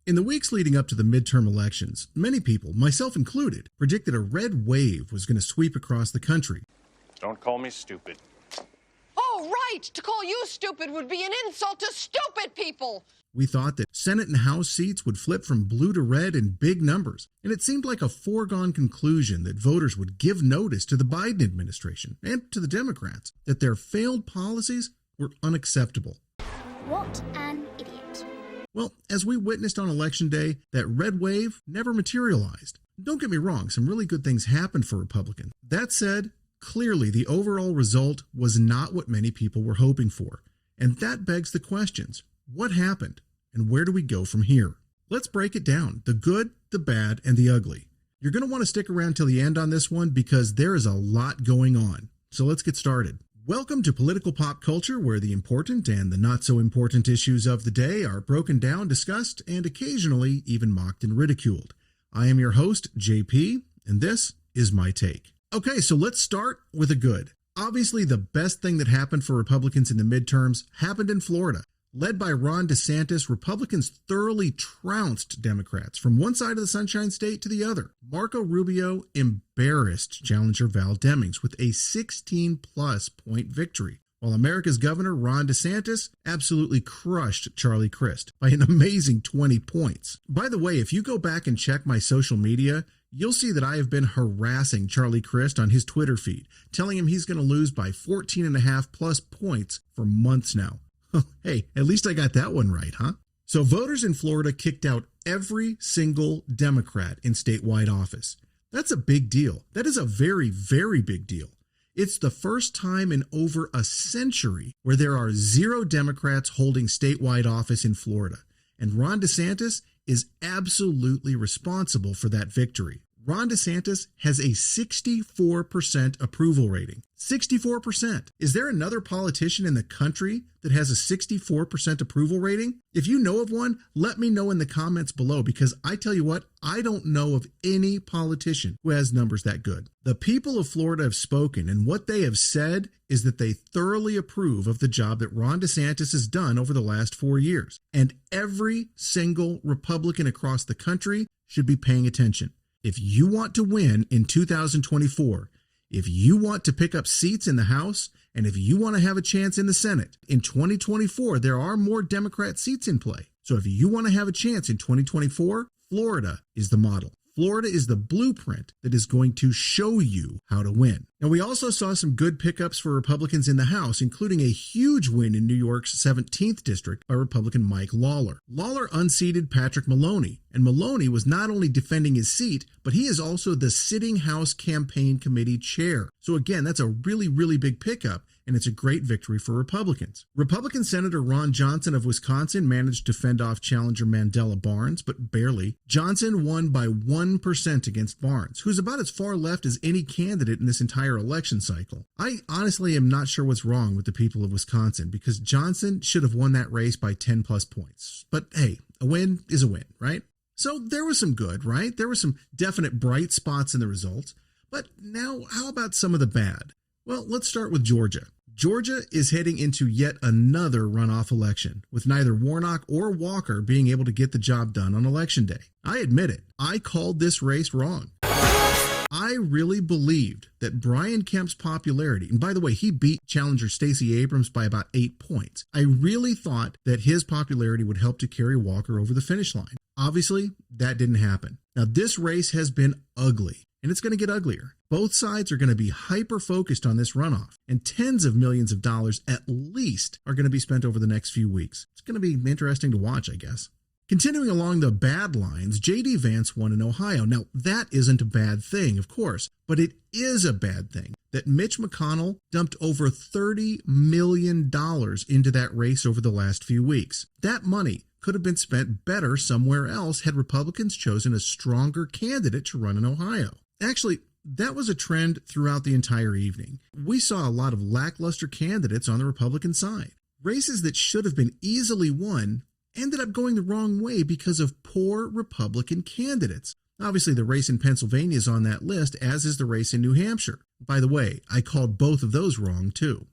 In the weeks leading up to the midterm elections, many people, myself included, predicted a red wave was going to sweep across the country. Don't call me stupid. Oh, right! To call you stupid would be an insult to stupid people! We thought that Senate and House seats would flip from blue to red in big numbers, and it seemed like a foregone conclusion that voters would give notice to the Biden administration and to the Democrats that their failed policies were unacceptable. What an idiot. Well, as we witnessed on Election Day, that red wave never materialized. Don't get me wrong, some really good things happened for Republicans. That said, clearly the overall result was not what many people were hoping for. And that begs the questions. What happened? And where do we go from here? Let's break it down. The good, the bad, and the ugly. You're going to want to stick around till the end on this one because there is a lot going on. So let's get started. Welcome to Political Pop Culture, where the important and the not so important issues of the day are broken down, discussed, and occasionally even mocked and ridiculed. I am your host, JP, and this is my take. Okay, so let's start with the good. Obviously, the best thing that happened for Republicans in the midterms happened in Florida. Led by Ron DeSantis, Republicans thoroughly trounced Democrats from one side of the Sunshine State to the other. Marco Rubio embarrassed challenger Val Demings with a 16-plus point victory, while America's governor, Ron DeSantis, absolutely crushed Charlie Crist by an amazing 20 points. By the way, if you go back and check my social media, you'll see that I have been harassing Charlie Crist on his Twitter feed, telling him he's going to lose by 14.5 plus points for months now. Hey, at least I got that one right, huh? So voters in Florida kicked out every single Democrat in statewide office. That's a big deal. That is a very, very big deal. It's the first time in over a century where there are 0 Democrats holding statewide office in Florida. And Ron DeSantis is absolutely responsible for that victory. Ron DeSantis has a 64% approval rating. 64%. Is there another politician in the country that has a 64% approval rating? If you know of one, let me know in the comments below, because I tell you what, I don't know of any politician who has numbers that good. The people of Florida have spoken, and what they have said is that they thoroughly approve of the job that Ron DeSantis has done over the last 4 years. And every single Republican across the country should be paying attention. If you want to win in 2024, if you want to pick up seats in the House, and if you want to have a chance in the Senate, in 2024, there are more Democrat seats in play. So if you want to have a chance in 2024, Florida is the model. Florida is the blueprint that is going to show you how to win. Now, we also saw some good pickups for Republicans in the House, including a huge win in New York's 17th district by Republican Mike Lawler. Lawler unseated Patrick Maloney, and Maloney was not only defending his seat, but he is also the sitting House Campaign Committee chair. So again, that's a really, really big pickup, and it's a great victory for Republicans. Republican Senator Ron Johnson of Wisconsin managed to fend off challenger Mandela Barnes, but barely. Johnson won by 1% against Barnes, who's about as far left as any candidate in this entire election cycle. I honestly am not sure what's wrong with the people of Wisconsin, because Johnson should have won that race by 10 plus points. But hey, a win is a win, right? So there was some good, right? There were some definite bright spots in the results. But now, how about some of the bad? Well, let's start with Georgia. Georgia is heading into yet another runoff election, with neither Warnock or Walker being able to get the job done on Election Day. I admit it, I called this race wrong. I really believed that Brian Kemp's popularity, and by the way, he beat challenger Stacey Abrams by about 8 points. I really thought that his popularity would help to carry Walker over the finish line. Obviously, that didn't happen. Now, this race has been ugly, and it's going to get uglier. Both sides are going to be hyper-focused on this runoff, and tens of millions of dollars at least are going to be spent over the next few weeks. It's going to be interesting to watch, I guess. Continuing along the bad lines, J.D. Vance won in Ohio. Now, that isn't a bad thing, of course, but it is a bad thing that Mitch McConnell dumped over $30 million into that race over the last few weeks. That money could have been spent better somewhere else had Republicans chosen a stronger candidate to run in Ohio. Actually, that was a trend throughout the entire evening. We saw a lot of lackluster candidates on the Republican side. Races that should have been easily won ended up going the wrong way because of poor Republican candidates. Obviously, the race in Pennsylvania is on that list, as is the race in New Hampshire. By the way, I called both of those wrong, too.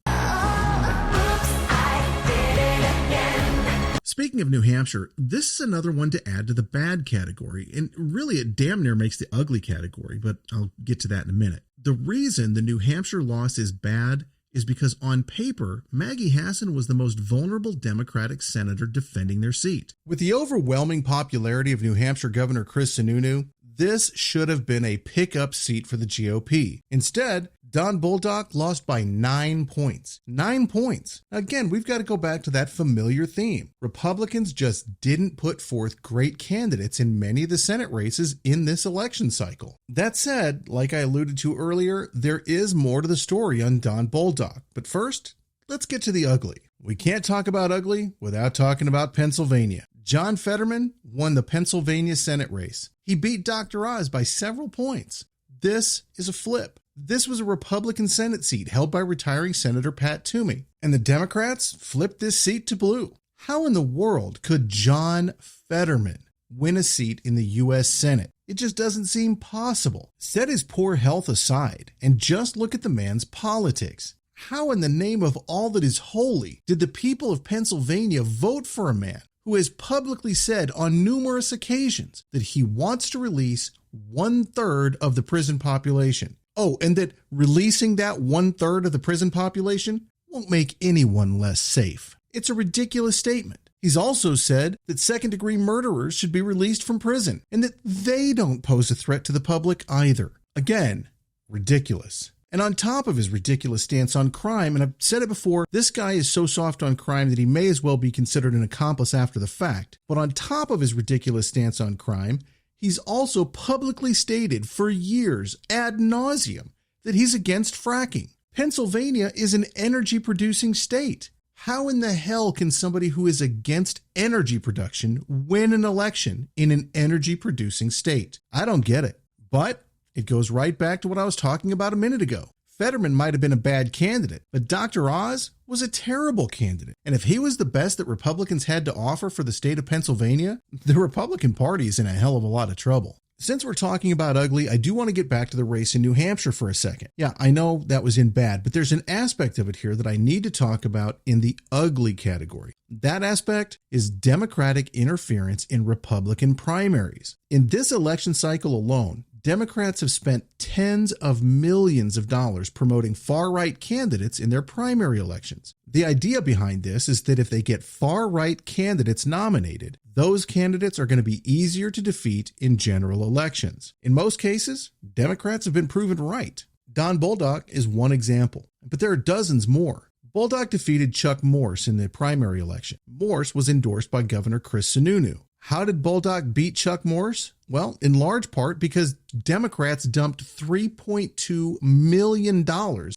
Speaking of New Hampshire, this is another one to add to the bad category, and really it damn near makes the ugly category, but I'll get to that in a minute. The reason the New Hampshire loss is bad is because on paper, Maggie Hassan was the most vulnerable Democratic senator defending their seat. With the overwhelming popularity of New Hampshire Governor Chris Sununu, this should have been a pickup seat for the GOP. Instead, Don Bolduc lost by 9 points. 9 points. Again, we've got to go back to that familiar theme. Republicans just didn't put forth great candidates in many of the Senate races in this election cycle. That said, like I alluded to earlier, there is more to the story on Don Bolduc. But first, let's get to the ugly. We can't talk about ugly without talking about Pennsylvania. John Fetterman won the Pennsylvania Senate race. He beat Dr. Oz by several points. This is a flip. This was a Republican Senate seat held by retiring Senator Pat Toomey, and the Democrats flipped this seat to blue. How in the world could John Fetterman win a seat in the U.S. Senate? It just doesn't seem possible. Set his poor health aside and just look at the man's politics. How in the name of all that is holy did the people of Pennsylvania vote for a man who has publicly said on numerous occasions that he wants to release 1/3 of the prison population? Oh, and that releasing that 1/3 of the prison population won't make anyone less safe. It's a ridiculous statement. He's also said that second-degree murderers should be released from prison and that they don't pose a threat to the public either. Again, ridiculous. And on top of his ridiculous stance on crime, and I've said it before, this guy is so soft on crime that he may as well be considered an accomplice after the fact. But on top of his ridiculous stance on crime, he's also publicly stated for years ad nauseum that he's against fracking. Pennsylvania is an energy-producing state. How in the hell can somebody who is against energy production win an election in an energy-producing state? I don't get it. But it goes right back to what I was talking about a minute ago. Fetterman might have been a bad candidate, but Dr. Oz was a terrible candidate. And if he was the best that Republicans had to offer for the state of Pennsylvania, the Republican Party is in a hell of a lot of trouble. Since we're talking about ugly, I do want to get back to the race in New Hampshire for a second. Yeah, I know that was in bad, but there's an aspect of it here that I need to talk about in the ugly category. That aspect is Democratic interference in Republican primaries. In this election cycle alone, Democrats have spent tens of millions of dollars promoting far-right candidates in their primary elections. The idea behind this is that if they get far-right candidates nominated, those candidates are going to be easier to defeat in general elections. In most cases, Democrats have been proven right. Don Bolduc is one example, but there are dozens more. Bolduc defeated Chuck Morse in the primary election. Morse was endorsed by Governor Chris Sununu. How did Bolduc beat Chuck Morse? Well, in large part because Democrats dumped $3.2 million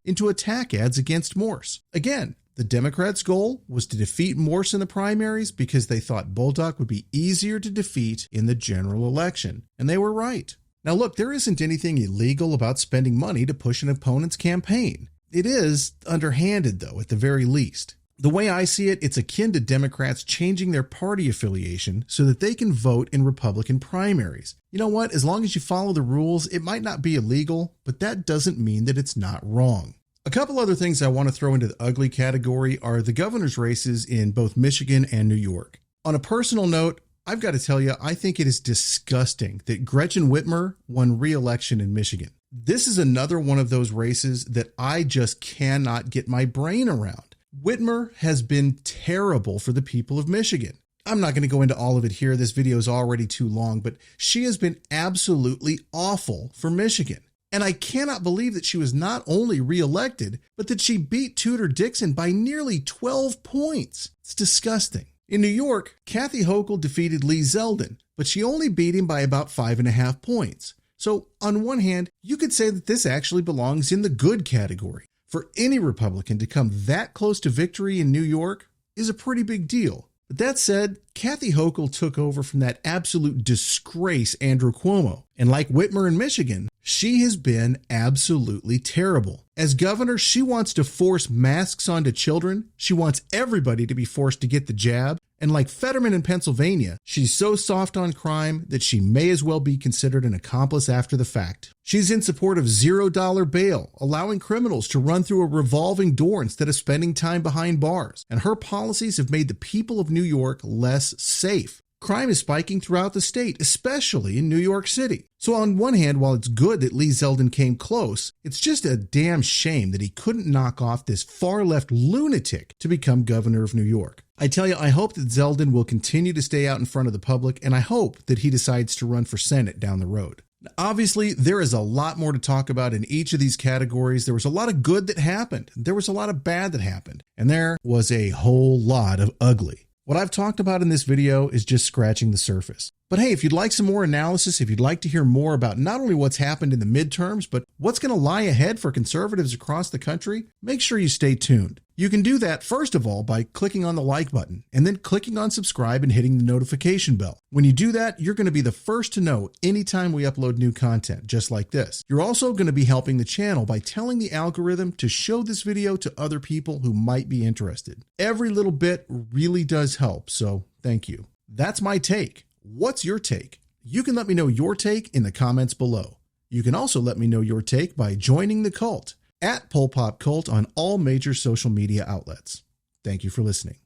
into attack ads against Morse. Again, the Democrats' goal was to defeat Morse in the primaries because they thought Bolduc would be easier to defeat in the general election. And they were right. Now look, there isn't anything illegal about spending money to push an opponent's campaign. It is underhanded, though, at the very least. The way I see it, it's akin to Democrats changing their party affiliation so that they can vote in Republican primaries. You know what? As long as you follow the rules, it might not be illegal, but that doesn't mean that it's not wrong. A couple other things I want to throw into the ugly category are the governor's races in both Michigan and New York. On a personal note, I've got to tell you, I think it is disgusting that Gretchen Whitmer won re-election in Michigan. This is another one of those races that I just cannot get my brain around. Whitmer has been terrible for the people of Michigan. I'm not going to go into all of it here. This video is already too long, but she has been absolutely awful for Michigan. And I cannot believe that she was not only reelected, but that she beat Tudor Dixon by nearly 12 points. It's disgusting. In New York, Kathy Hochul defeated Lee Zeldin, but she only beat him by about 5.5 points. So on one hand, you could say that this actually belongs in the good category. For any Republican to come that close to victory in New York is a pretty big deal. But that said, Kathy Hochul took over from that absolute disgrace Andrew Cuomo. And like Whitmer in Michigan, she has been absolutely terrible. As governor, she wants to force masks onto children. She wants everybody to be forced to get the jab. And like Fetterman in Pennsylvania, she's so soft on crime that she may as well be considered an accomplice after the fact. She's in support of $0 bail, allowing criminals to run through a revolving door instead of spending time behind bars. And her policies have made the people of New York less safe. Crime is spiking throughout the state, especially in New York City. So on one hand, while it's good that Lee Zeldin came close, it's just a damn shame that he couldn't knock off this far-left lunatic to become governor of New York. I tell you, I hope that Zeldin will continue to stay out in front of the public, and I hope that he decides to run for Senate down the road. Obviously, there is a lot more to talk about in each of these categories. There was a lot of good that happened. There was a lot of bad that happened. And there was a whole lot of ugly. What I've talked about in this video is just scratching the surface. But hey, if you'd like some more analysis, if you'd like to hear more about not only what's happened in the midterms, but what's going to lie ahead for conservatives across the country, make sure you stay tuned. You can do that, first of all, by clicking on the like button and then clicking on subscribe and hitting the notification bell. When you do that, you're going to be the first to know anytime we upload new content, just like this. You're also going to be helping the channel by telling the algorithm to show this video to other people who might be interested. Every little bit really does help, so thank you. That's my take. What's your take? You can let me know your take in the comments below. You can also let me know your take by joining the cult at Pol Pot Cult on all major social media outlets. Thank you for listening.